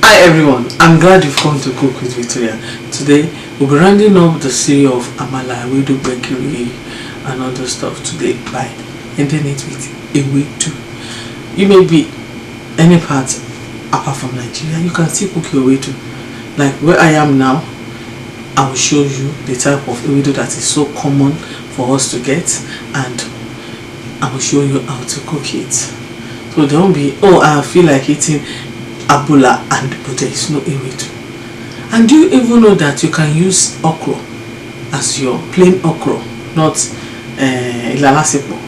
Hi everyone, I'm glad you've come to Cook with Victoria. Today we'll be rounding up the series of Amala, Ewedu, Gbegiri and other stuff today by ending it with Ewedu. You may be any part apart from Nigeria, you can still cook your Ewedu. Like where I am now, I will show you the type of Ewedu that is so common for us to get, and I will show you how to cook it. So don't be, oh, I feel like eating Abula and Potash, no Ewedu. And do you even know that you can use okra as your plain okra, not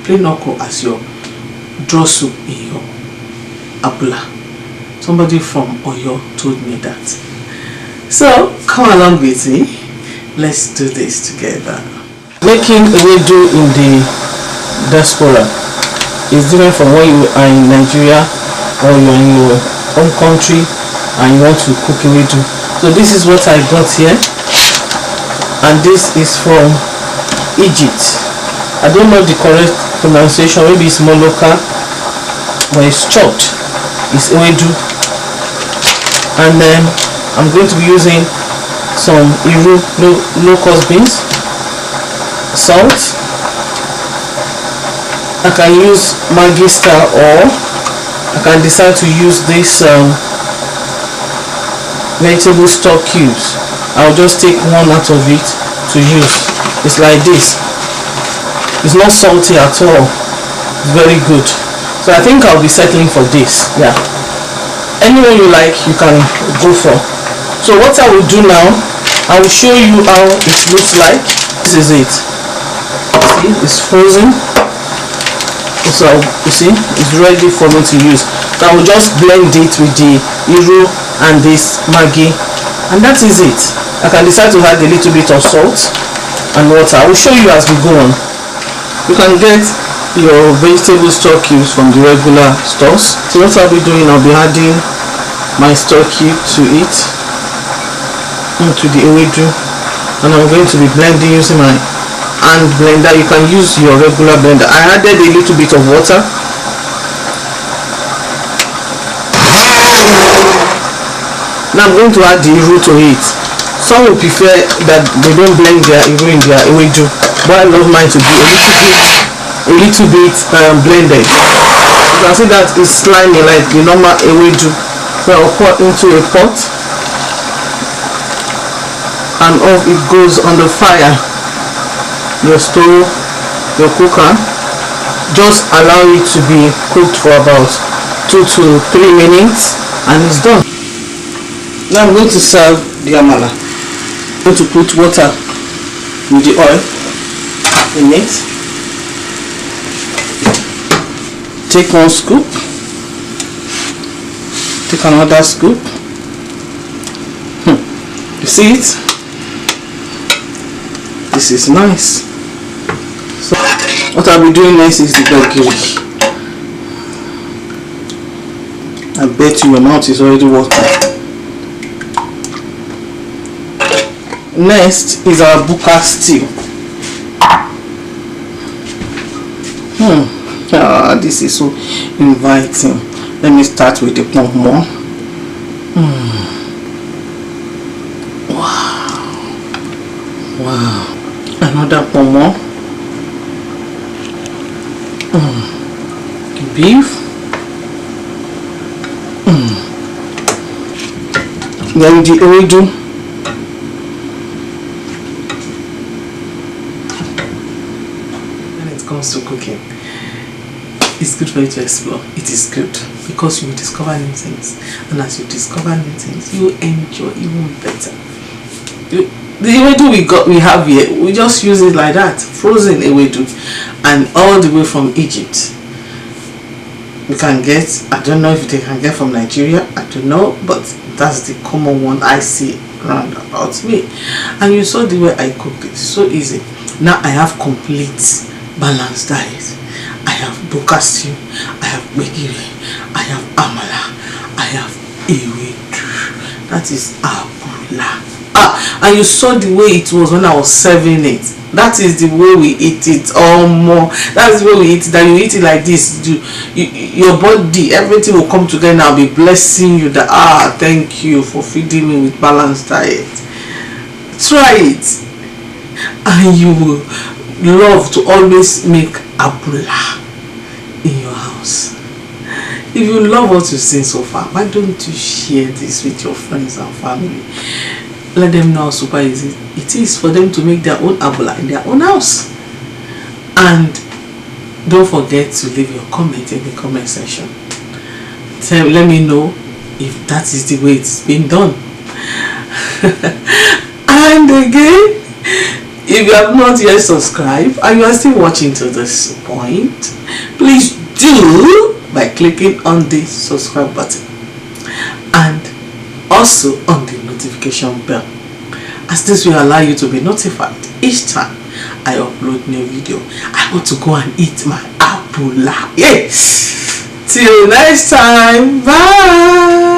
plain okra as your draw soup in your Abula? Somebody from Oyo told me that. So come along with me, let's do this together. Making Ewedu in the diaspora is different from when you are in Nigeria or you're in your home country and you want to cook Ewedu. So this is what I got here, and this is from Egypt. I don't know the correct pronunciation, maybe it's more local, but it's chopped, it's Ewedu. And then I'm going to be using some locust beans, salt. I can use Maggi star, or I can decide to use this vegetable stock cubes. I'll just take one out of it to use. It's like this. It's not salty at all. It's very good. So I think I'll be settling for this. Yeah. Anyone you like, you can go for. So what I will do now, I will show you how it looks like. This is it. See, it's frozen. So you see, it's ready for me to use. So I will just blend it with the Ewedu and this Maggi, and that is it. I can decide to add a little bit of salt and water. I will show you as we go on. You can get your vegetable stock cubes from the regular stores. So what I'll be doing, I'll be adding my stock cube to it, into the Ewedu, and I'm going to be blending using my hand blender. You can use your regular blender. I added a little bit of water. Now I'm going to add the Ewedu to it. Some will prefer that they don't blend their Ewedu in their Ewedu, but I love mine to be a little bit blended. You can see that it's slimy like the normal Ewedu. So I'll pour into a pot, and off it goes on the fire. Your stove, your cooker. Just allow it to be cooked for about 2 to 3 minutes, and it's done. Now I'm going to serve the Amala. I'm going to put water with the oil in it. Take one scoop. Take another scoop. You see it? This is nice. So what I'll be doing next is the Gbegiri. I bet you your mouth is already watering. Next is our Buka Stew. This is so inviting. Let me start with the pomo. Wow. Another pomo. Beef. Then the Ewedu. When it comes to cooking, it's good for you to explore. It is good because you will discover new things, and as you discover new things, you will enjoy even better. The Ewedu we have here, we just use it like that, frozen Ewedu, and all the way from Egypt. You can get, I don't know if they can get from Nigeria, I don't know, but that's the common one I see around about me. And you saw the way I cooked it, so easy. Now I have complete balanced diet. I have Buka Stew, I have Gbegiri, I have Amala, I have Ewedu, that is Abula. And you saw the way it was when I was serving it. That is the way we eat it, or more. That's the way we eat it. That you eat it like this, your body, everything will come together and I'll be blessing you. That thank you for feeding me with balanced diet. Try it, and you will love to always make Abula in your house. If you love what you've seen so far, why don't you share this with your friends and family? Let them know how super easy it is for them to make their own Abula in their own house. And don't forget to leave your comment in the comment section. Let me know if that is the way it's been done. And again, if you have not yet subscribed and you are still watching to this point, please do by clicking on the subscribe button and also on the notification bell, as this will allow you to be notified each time I upload new video. I want to go and eat my Abula. Yes. Till next time. Bye.